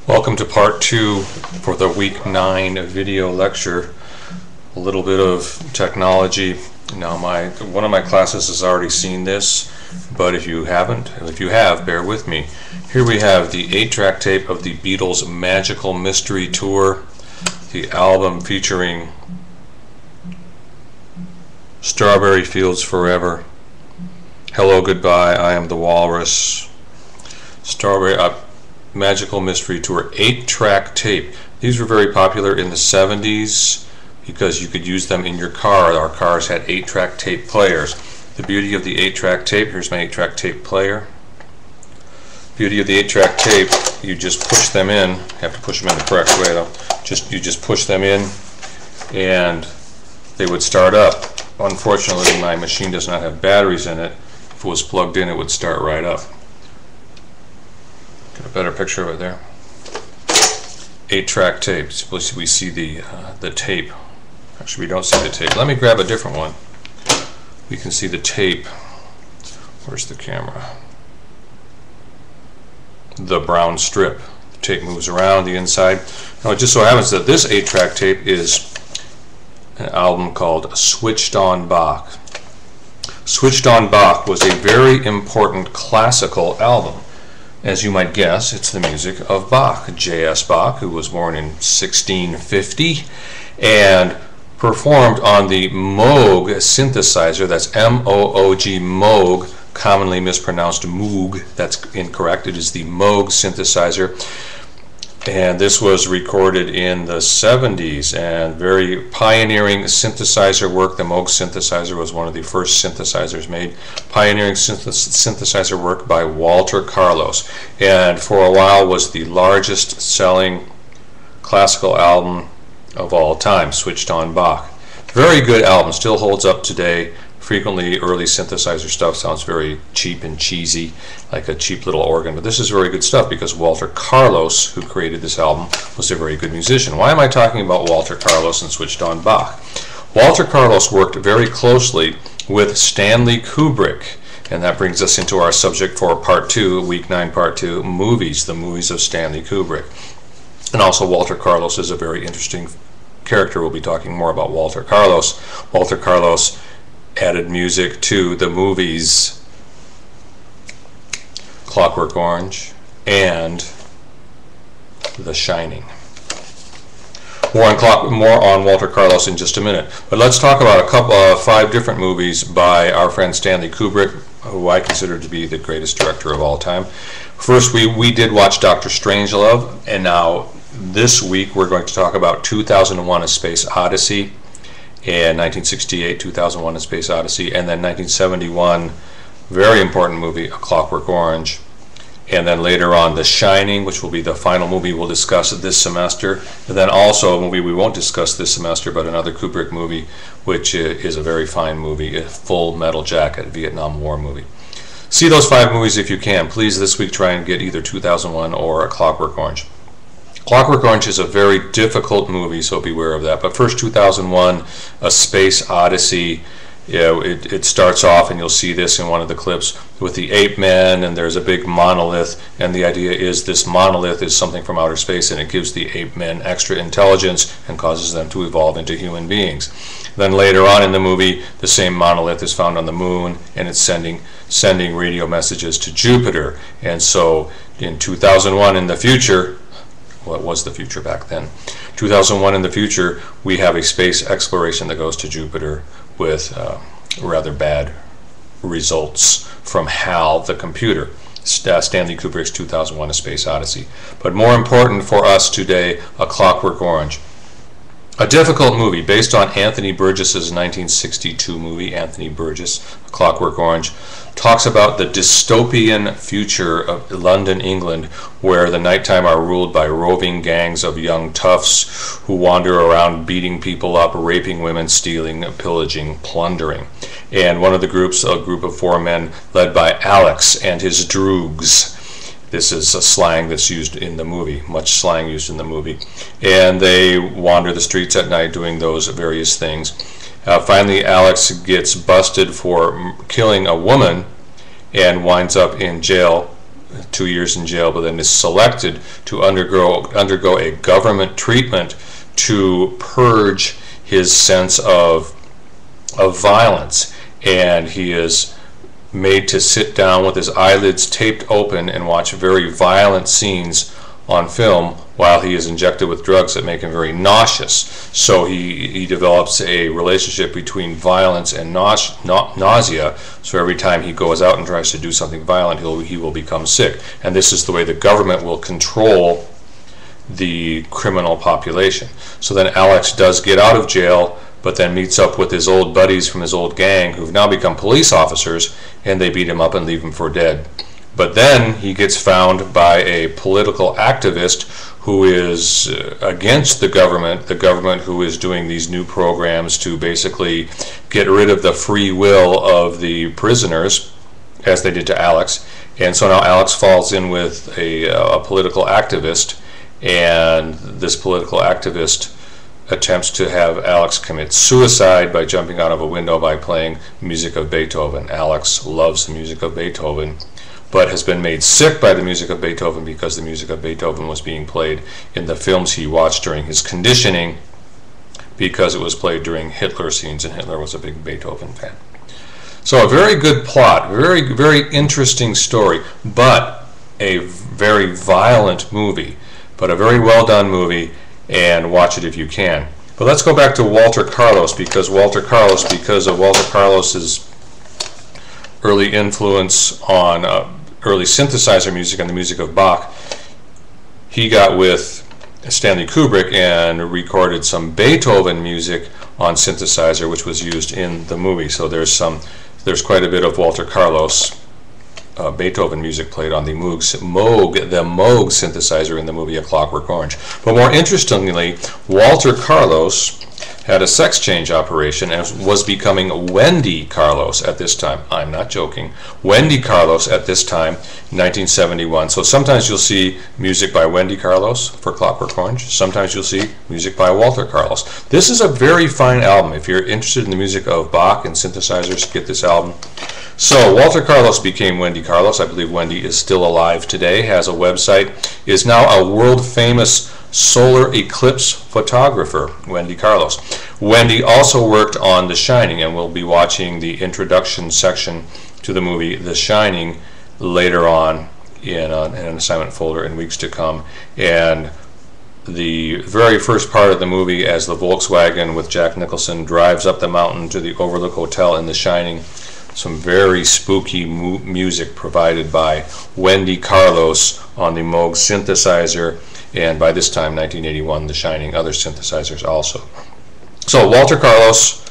Welcome to part 2 for the week 9 video lecture. A little bit of technology. Now one of my classes has already seen this, but if you have, bear with me. Here we have the 8-track tape of the Beatles' Magical Mystery Tour, the album featuring Strawberry Fields Forever, Hello Goodbye, I Am the Walrus, Magical Mystery Tour 8-track tape. These were very popular in the 70s because you could use them in your car. Our cars had 8-track tape players. The beauty of the 8-track tape, here's my 8-track tape player. Beauty of the 8-track tape, you just push them in. You have to push them in the correct way though. You just push them in and they would start up. Unfortunately, my machine does not have batteries in it. If it was plugged in, it would start right up. Get a better picture of it there. 8-track tape. We see the tape. Actually, we don't see the tape. Let me grab a different one. We can see the tape. Where's the camera? The brown strip. The tape moves around the inside. Now, it just so happens that this 8-track tape is an album called Switched on Bach. Switched on Bach was a very important classical album. As you might guess, it's the music of Bach, J.S. Bach, who was born in 1650 and performed on the Moog synthesizer. That's M-O-O-G, Moog, commonly mispronounced Moog. That's incorrect. It is the Moog synthesizer. And this was recorded in the 70s, and very pioneering synthesizer work. The Moog synthesizer was one of the first synthesizers made. Pioneering synthesizer work by Walter Carlos, and for a while was the largest selling classical album of all time, Switched on Bach. Very good album, still holds up today. Frequently early synthesizer stuff sounds very cheap and cheesy, like a cheap little organ, but this is very good stuff because Walter Carlos, who created this album, was a very good musician. Why am I talking about Walter Carlos and Switched on Bach? Walter Carlos worked very closely with Stanley Kubrick, and that brings us into our subject for part 2, week 9 part 2, movies, the movies of Stanley Kubrick. And also Walter Carlos is a very interesting character. We'll be talking more about Walter Carlos. Walter Carlos added music to the movies Clockwork Orange and The Shining. More on Walter Carlos in just a minute. But let's talk about 5 different movies by our friend Stanley Kubrick, who I consider to be the greatest director of all time. First, we did watch Dr. Strangelove, and now this week we're going to talk about 2001: A Space Odyssey, and 1968, 2001: A Space Odyssey, and then 1971, very important movie, A Clockwork Orange, and then later on The Shining, which will be the final movie we'll discuss this semester, and then also a movie we won't discuss this semester, but another Kubrick movie, which is a very fine movie, a Full Metal Jacket, Vietnam War movie. See those 5 movies if you can. Please this week try and get either 2001 or A Clockwork Orange. Clockwork Orange is a very difficult movie, so beware of that. But first, 2001, A Space Odyssey. It starts off, and you'll see this in one of the clips, with the ape men, and there's a big monolith, and the idea is this monolith is something from outer space, and it gives the ape men extra intelligence and causes them to evolve into human beings. Then later on in the movie, the same monolith is found on the moon, and it's sending radio messages to Jupiter. And so in 2001, in the future, well, it was the future back then. 2001 in the future, we have a space exploration that goes to Jupiter with rather bad results from HAL, the computer. Stanley Kubrick's 2001: A Space Odyssey. But more important for us today, A Clockwork Orange. A difficult movie based on Anthony Burgess's 1962 movie. Anthony Burgess, A Clockwork Orange, talks about the dystopian future of London, England, where the nighttime are ruled by roving gangs of young toughs who wander around beating people up, raping women, stealing, pillaging, plundering. And one of the groups, a group of 4 men led by Alex and his droogs. This is a slang that's used in the movie, much slang used in the movie. And they wander the streets at night doing those various things. Finally, Alex gets busted for killing a woman and winds up in jail 2 years in jail, but then is selected to undergo a government treatment to purge his sense of violence, and he is made to sit down with his eyelids taped open and watch very violent scenes on film while he is injected with drugs that make him very nauseous. So he develops a relationship between violence and nausea. So every time he goes out and tries to do something violent, he will become sick. And this is the way the government will control the criminal population. So then Alex does get out of jail, but then meets up with his old buddies from his old gang who've now become police officers, and they beat him up and leave him for dead. But then he gets found by a political activist who is against the government who is doing these new programs to basically get rid of the free will of the prisoners, as they did to Alex. And so now Alex falls in with a political activist, and this political activist attempts to have Alex commit suicide by jumping out of a window by playing music of Beethoven. Alex loves the music of Beethoven, but has been made sick by the music of Beethoven because the music of Beethoven was being played in the films he watched during his conditioning, because it was played during Hitler scenes, and Hitler was a big Beethoven fan. So a very good plot, very, very interesting story, but a very violent movie, but a very well done movie, and watch it if you can. But let's go back to Walter Carlos, because of Walter Carlos's early influence on early synthesizer music and the music of Bach, he got with Stanley Kubrick and recorded some Beethoven music on synthesizer, which was used in the movie. So there's quite a bit of Walter Carlos Beethoven music played on the Moog synthesizer in the movie A Clockwork Orange. But more interestingly, Walter Carlos had a sex change operation and was becoming Wendy Carlos at this time. I'm not joking. Wendy Carlos at this time, 1971. So sometimes you'll see music by Wendy Carlos for Clockwork Orange. Sometimes you'll see music by Walter Carlos. This is a very fine album. If you're interested in the music of Bach and synthesizers, get this album. So Walter Carlos became Wendy Carlos. I believe Wendy is still alive today, has a website, is now a world-famous solar eclipse photographer, Wendy Carlos. Wendy also worked on The Shining, and we'll be watching the introduction section to the movie The Shining later on in an assignment folder in weeks to come. And the very first part of the movie, as the Volkswagen with Jack Nicholson drives up the mountain to the Overlook Hotel in The Shining, some very spooky music provided by Wendy Carlos on the Moog synthesizer, and by this time, 1981, The Shining, other synthesizers also. So Walter Carlos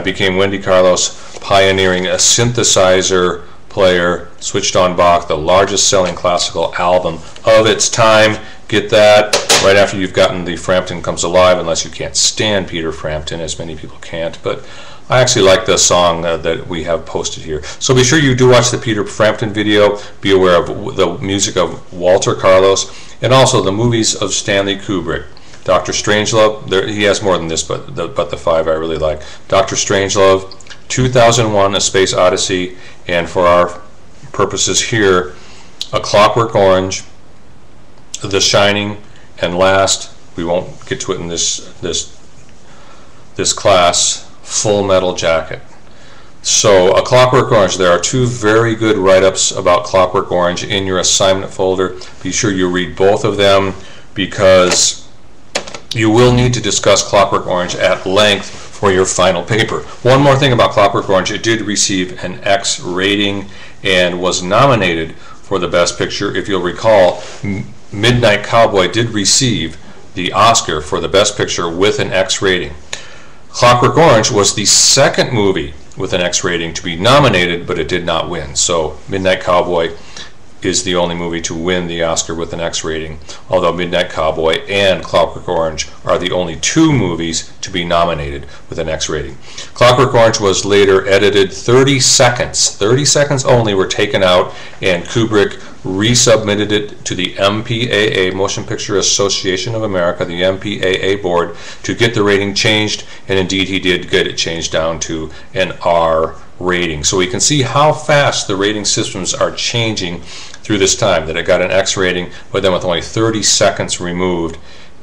became Wendy Carlos, pioneering a synthesizer player, switched on Bach, the largest selling classical album of its time. Get that right after you've gotten the Frampton Comes Alive, unless you can't stand Peter Frampton, as many people can't. But I actually like the song that we have posted here. So be sure you do watch the Peter Frampton video. Be aware of the music of Walter Carlos, and also the movies of Stanley Kubrick. Dr. Strangelove, he has more than this, but the five I really like. Dr. Strangelove, 2001: A Space Odyssey, and for our purposes here, A Clockwork Orange, The Shining, and last, we won't get to it in this class, Full Metal Jacket. So A Clockwork Orange, there are two very good write-ups about Clockwork Orange in your assignment folder. Be sure you read both of them, because you will need to discuss Clockwork Orange at length for your final paper. One more thing about Clockwork Orange, it did receive an X rating and was nominated for the Best Picture. If you'll recall, Midnight Cowboy did receive the Oscar for the Best Picture with an X rating. Clockwork Orange was the second movie with an X rating to be nominated, but it did not win. So Midnight Cowboy is the only movie to win the Oscar with an X rating, although Midnight Cowboy and Clockwork Orange are the only two movies to be nominated with an X rating. Clockwork Orange was later edited 30 seconds only were taken out, and Kubrick resubmitted it to the MPAA, Motion Picture Association of America, the MPAA board, to get the rating changed, and indeed he did get it changed down to an R rating. So we can see how fast the rating systems are changing through this time, that it got an X rating, but then with only 30 seconds removed,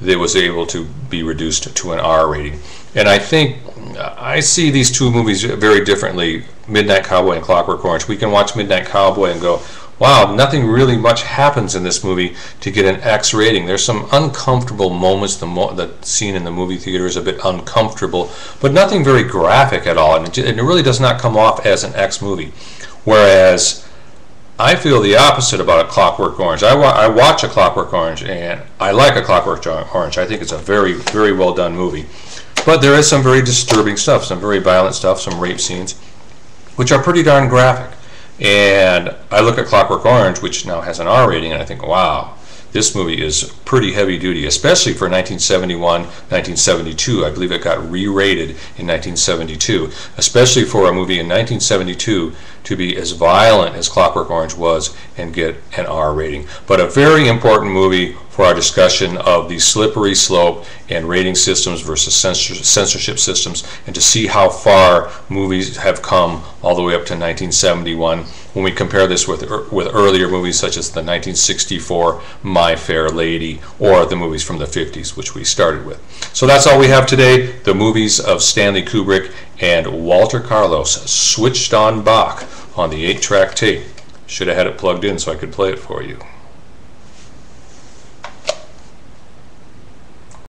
it was able to be reduced to an R rating. And I think I see these two movies very differently, Midnight Cowboy and Clockwork Orange. We can watch Midnight Cowboy and go, wow, nothing really much happens in this movie to get an X rating. There's some uncomfortable moments. The scene in the movie theater is a bit uncomfortable, but nothing very graphic at all, and it really does not come off as an X movie. Whereas I feel the opposite about A Clockwork Orange. I watch A Clockwork Orange, and I like A Clockwork Orange. I think it's a very, very well done movie. But there is some very disturbing stuff, some very violent stuff, some rape scenes, which are pretty darn graphic. And I look at Clockwork Orange, which now has an R rating, and I think, wow, this movie is pretty heavy duty, especially for 1971, 1972. I believe it got re-rated in 1972, especially for a movie in 1972 to be as violent as Clockwork Orange was and get an R rating. But a very important movie for our discussion of the slippery slope and rating systems versus censorship systems, and to see how far movies have come all the way up to 1971 when we compare this with earlier movies such as the 1964 My Fair Lady or the movies from the 50s, which we started with. So that's all we have today, the movies of Stanley Kubrick and Walter Carlos, switched on Bach on the 8-track tape. Should have had it plugged in so I could play it for you.